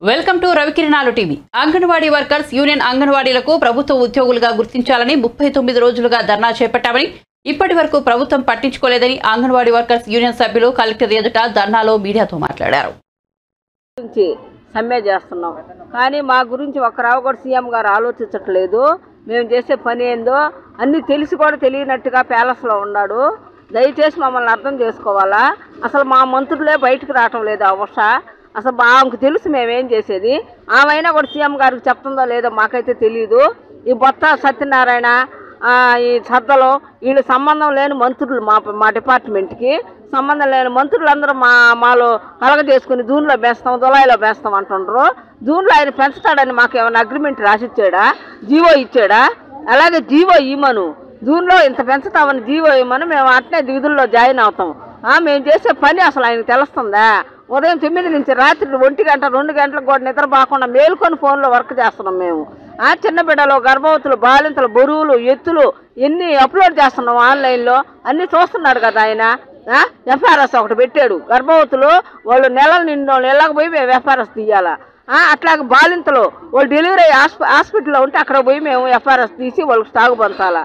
Welcome to Ravikiranalu TV. Anganwadi workers union అంగన్వాడీలకు ప్రభుత్వ ఉద్యోగులుగా గుర్తించాలని 39 రోజులుగా ధర్నా చేపట్టామని, ఇప్పటి వరకు ప్రభుత్వం పట్టించుకోలేదని అంగన్వాడీ వర్కర్స్ యూనియన్ సభ్యులు కలెక్టర్ ఎదుట ధర్నాలో మీడియాతో మాట్లాడారు. సమ్మె చేస్తున్నాం కానీ మా గురించి ఒక్కరావు కూడా సీఎం గారు ఆలోచించట్లేదు. మేము చేసే పని ఏందో అన్నీ తెలిసి కూడా తెలియనట్టుగా ప్యాలెస్లో ఉన్నాడు. దయచేసి మమ్మల్ని అర్థం చేసుకోవాలా. అసలు మా మంత్రులే బయటకు రావటం లేదు. అసలు ఆమెకు తెలుసు మేమేం చేసేది. ఆమె కూడా సీఎం గారికి చెప్తుందో లేదో మాకైతే తెలియదు. ఈ బొత్స సత్యనారాయణ, ఈ సద్దలో వీళ్ళు సంబంధం లేని మంత్రులు, మా డిపార్ట్మెంట్కి సంబంధం లేని మంత్రులందరూ మాలో కలగజేసుకుని జూన్లో వేస్తాం, జులైలో వేస్తాం అంటుండ్రు. జూన్లో ఆయన పెంచుతాడని మాకు ఏమైనా అగ్రిమెంట్ రాసిచ్చాడా, జీవో ఇచ్చాడా? అలాగే జీవో ఇవ్వమను, జూన్లో ఇంత పెంచుతామని జీవో ఇవ్వమను, మేము అట్నే విధుల్లో జాయిన్ అవుతాం. మేము చేసే పని అసలు ఆయనకు తెలుస్తుందా? ఉదయం 9 నుంచి రాత్రి 1 గంట 2 గంటలకు కూడా నిద్రపోకుండా మేలుకొని ఫోన్లో వర్క్ చేస్తున్నాం మేము. చిన్న బిడ్డలు, గర్భవతులు, బాలింతలు, బరువులు, ఎత్తులు ఎన్ని అప్లోడ్ చేస్తున్నాం ఆన్లైన్లో. అన్నీ చూస్తున్నాడు కదా ఆయన. ఎఫ్ఆర్ఎస్ ఒకటి పెట్టాడు. గర్భవతులు వాళ్ళు నెలలు నిండు నెలకు పోయి మేము ఎఫ్ఆర్ఎస్ తీయాలా. అట్లాగే బాలింతలు వాళ్ళు డెలివరీ హాస్పిటల్లో ఉంటే అక్కడ పోయి మేము ఎఫ్ఆర్ఎస్ తీసి వాళ్ళకి స్టాక్ పంచాలా.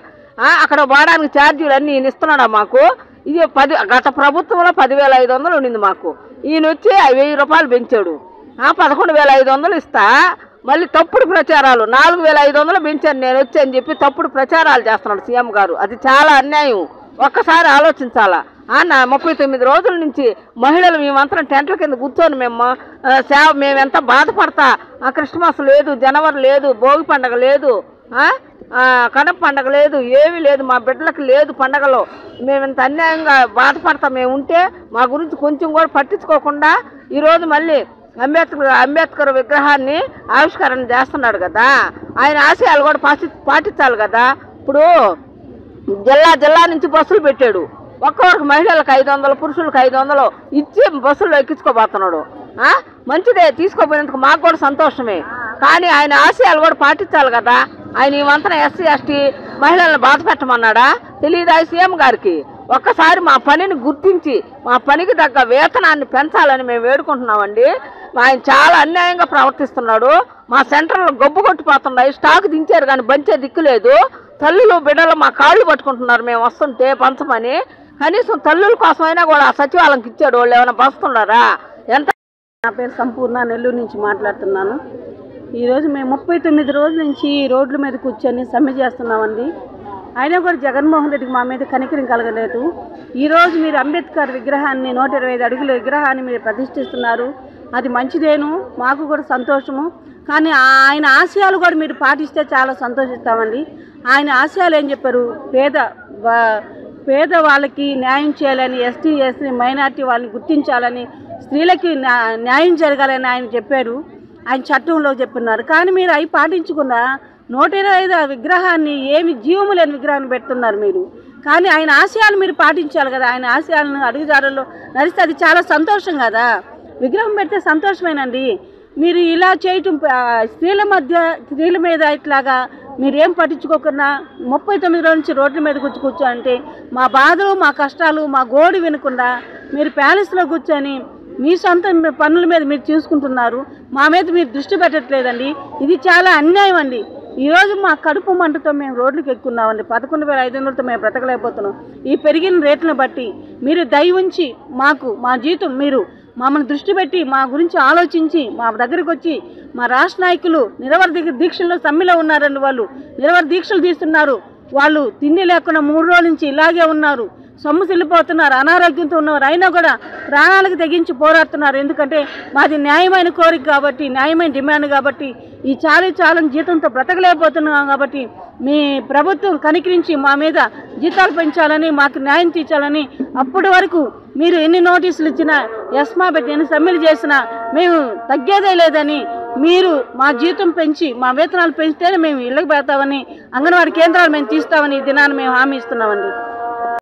అక్కడ వాడడానికి ఛార్జీలు అన్నీ ఈయన ఇస్తున్నాడా మాకు? ఇది గత ప్రభుత్వంలో 10,500 ఉండింది మాకు. ఈయన వచ్చి 1000 రూపాయలు పెంచాడు. 11,500 ఇస్తా. మళ్ళీ తప్పుడు ప్రచారాలు 4,500 పెంచాను నేను వచ్చి అని చెప్పి తప్పుడు ప్రచారాలు చేస్తున్నాడు సీఎం గారు. అది చాలా అన్యాయం. ఒక్కసారి ఆలోచించాలా. 39 రోజుల నుంచి మహిళలు మేమంతా టెంట్ల కింద కూర్చొని మేమెంత బాధపడతా. క్రిస్మస్ లేదు, జనవరి లేదు, భోగి పండగ లేదు, కడప పండగ లేదు, ఏమీ లేదు, మా బిడ్డలకు లేదు పండగలో. మేము ఇంత అన్యాయంగా బాధపడతాం. మేము ఉంటే మా గురించి కొంచెం కూడా పట్టించుకోకుండా ఈరోజు మళ్ళీ అంబేద్కర్ విగ్రహాన్ని ఆవిష్కరణ చేస్తున్నాడు కదా. ఆయన ఆశయాలు కూడా పాటించాలి కదా. ఇప్పుడు జిల్లా నుంచి బస్సులు పెట్టాడు. ఒక్కొక్క మహిళలకు 500, పురుషులకు 500 ఇచ్చి బస్సుల్లో ఎక్కించుకోబోతున్నాడు. మంచిదే, తీసుకోపోయినందుకు మాకు కూడా సంతోషమే. కానీ ఆయన ఆశయాలు కూడా పాటించాలి కదా. ఆయన ఈ వంతన ఎస్సీ ఎస్టీ మహిళలను బాధ పెట్టమన్నాడా? తెలియదా సీఎం గారికి? ఒక్కసారి మా పనిని గుర్తించి మా పనికి తగ్గ వేతనాన్ని పెంచాలని మేము వేడుకుంటున్నామండి. ఆయన చాలా అన్యాయంగా ప్రవర్తిస్తున్నాడు. మా సెంటర్లో గొబ్బు కొట్టిపోతున్నాయి. స్టాక్ దించారు కానీ బంచే దిక్కు లేదు. తల్లులు బిడ్డలు మా కాళ్ళు పట్టుకుంటున్నారు మేము వస్తుంటే పంచమని. కనీసం తల్లుల కోసమైనా కూడా సచివాలయంకి ఇచ్చాడు. వాళ్ళు ఏమైనా బస్తున్నారా? ఎంత? నా పేరు సంపూర్ణ, నెల్లూరు నుంచి మాట్లాడుతున్నాను. ఈరోజు మేము 39 రోజుల నుంచి రోడ్ల మీద కూర్చొని సమ్మె చేస్తున్నామండి. అయినా కూడా జగన్మోహన్ రెడ్డికి మా మీద కనికరం కలగలేదు. ఈరోజు మీరు అంబేద్కర్ విగ్రహాన్ని 125 అడుగుల విగ్రహాన్ని మీరు ప్రతిష్ఠిస్తున్నారు. అది మంచిదేను, మాకు కూడా సంతోషము. కానీ ఆయన ఆశయాలు కూడా మీరు పాటిస్తే చాలా సంతోషిస్తామండి. ఆయన ఆశయాలు ఏం చెప్పారు? పేద వాళ్ళకి న్యాయం చేయాలని, ఎస్టీ మైనార్టీ వాళ్ళని గుర్తించాలని, స్త్రీలకి న్యాయం జరగాలని ఆయన చెప్పారు. ఆయన చట్టంలో చెప్తున్నారు. కానీ మీరు అవి పాటించకుండా 125 విగ్రహాన్ని, ఏమి జీవము లేని విగ్రహాన్ని పెడుతున్నారు మీరు. కానీ ఆయన ఆశయాలు మీరు పాటించాలి కదా. ఆయన ఆశయాలను అడుగుజాడల్లో నడిస్తే అది చాలా సంతోషం కదా. విగ్రహం పెడితే సంతోషమేనండి. మీరు ఇలా చేయటం స్త్రీల మీద ఇట్లాగా మీరేం పట్టించుకోకుండా 39 రోజుల నుంచి రోడ్ల మీద కూర్చోంటే మా బాధలు, మా కష్టాలు, మా గోడు వినకుండా మీరు ప్యాలెస్లో కూర్చొని మీ సొంత పనుల మీద మీరు చూసుకుంటున్నారు. మా మీద మీరు దృష్టి పెట్టట్లేదండి. ఇది చాలా అన్యాయం అండి. ఈరోజు మా కడుపు మంటతో మేము రోడ్లకు ఎక్కున్నామండి. 11,500తో మేము బ్రతకలేకపోతున్నాం. ఈ పెరిగిన రేట్లను బట్టి మీరు దయ ఉంచి మాకు మా జీవితం మీరు మమ్మల్ని దృష్టి పెట్టి మా గురించి ఆలోచించి మా దగ్గరికి వచ్చి, మా రాష్ట్ర నాయకులు నిరవధి దీక్షల్లో సమ్మెలో ఉన్నారండి. వాళ్ళు నిరవధి దీక్షలు తీస్తున్నారు. వాళ్ళు తిండి లేకుండా 3 రోజుల నుంచి ఇలాగే ఉన్నారు. సొమ్ము చెల్లిపోతున్నారు, అనారోగ్యంతో ఉన్నారు. అయినా కూడా ప్రాణాలకు తెగించి పోరాడుతున్నారు. ఎందుకంటే మాది న్యాయమైన కోరిక కాబట్టి, న్యాయమైన డిమాండ్ కాబట్టి, ఈ చాలని జీతంతో బ్రతకలేకపోతున్నాం కాబట్టి మీ ప్రభుత్వం కనికరించి మా మీద జీతాలు పెంచాలని, మాకు న్యాయం తీర్చాలని. అప్పటి వరకు మీరు ఎన్ని నోటీసులు ఇచ్చినా, ఎస్మా పెట్టి ఎన్ని సమ్మెలు చేసినా మేము తగ్గేదే లేదని, మీరు మా జీతం పెంచి మా వేతనాలు పెంచితేనే మేము ఇళ్ళకి పెడతామని, అంగన్వాడీ కేంద్రాలు మేము తీస్తామని ఈ దినాన్ని మేము హామీ ఇస్తున్నామండి.